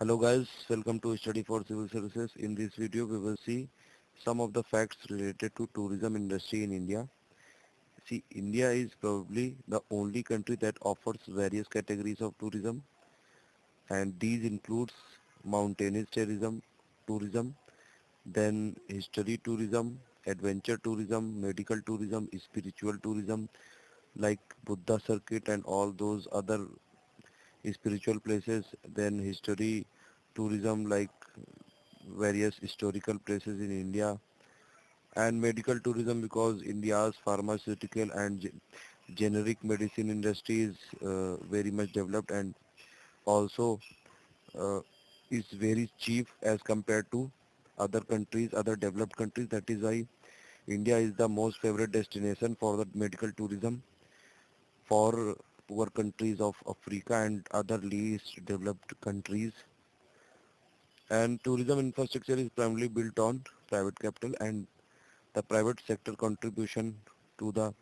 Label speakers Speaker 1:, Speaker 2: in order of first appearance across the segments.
Speaker 1: Hello guys, welcome to Study for Civil Services. In this video, we will see some of the facts related to tourism industry in India. See, India is probably the only country that offers various categories of tourism, and these includes mountainous tourism, then history tourism, adventure tourism, medical tourism, spiritual tourism like Buddha circuit and all those other spiritual places, then history tourism like various historical places in India, and medical tourism because India's pharmaceutical and generic medicine industry is very much developed and also uh, is very cheap as compared to other countries, other developed countries. That is why India is the most favorite destination for the medical tourism for poor countries of Africa and other least developed countries. And tourism infrastructure is primarily built on private capital, and the private sector contribution to the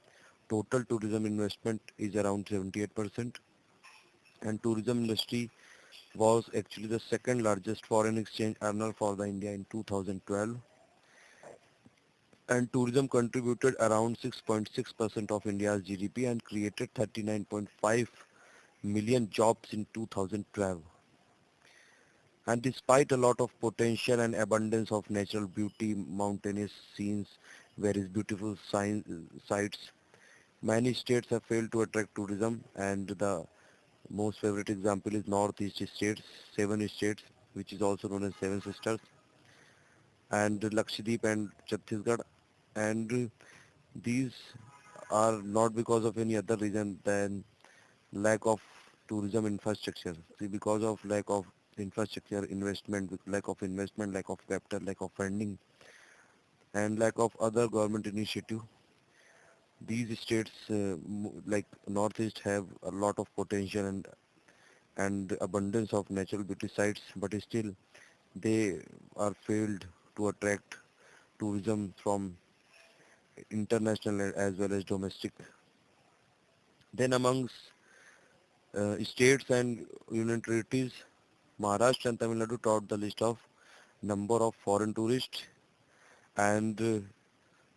Speaker 1: total tourism investment is around 78%, and tourism industry was actually the second largest foreign exchange earner for the India in 2012, and tourism contributed around 6.6% of India's GDP and created 39.5 million jobs in 2012. And despite a lot of potential and abundance of natural beauty, mountainous scenes, various beautiful sites, many states have failed to attract tourism, and the most favorite example is Northeast states, seven states, which is also known as Seven Sisters, and Lakshadweep and Chhattisgarh. And these are not because of any other reason than lack of tourism infrastructure. See, because of lack of infrastructure investment, lack of capital, lack of funding, and lack of other government initiative, these states like Northeast have a lot of potential and abundance of natural beauty sites, but still they are failed to attract tourism from international as well as domestic. Then amongst states and union territories, Maharashtra and Tamil Nadu topped the list of number of foreign tourists, and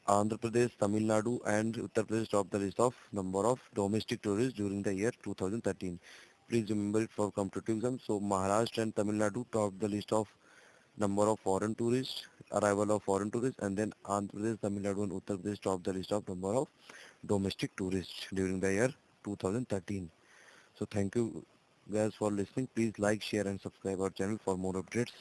Speaker 1: Andhra Pradesh, Tamil Nadu and Uttar Pradesh topped the list of number of domestic tourists during the year 2013. Please remember it for competitive exams. So Maharashtra and Tamil Nadu topped the list of number of foreign tourists, arrival of foreign tourists, and then Andhra Pradesh, Tamil Nadu and Uttar Pradesh topped the list of number of domestic tourists during the year 2013. So thank you guys for listening. Please like, share and subscribe our channel for more updates.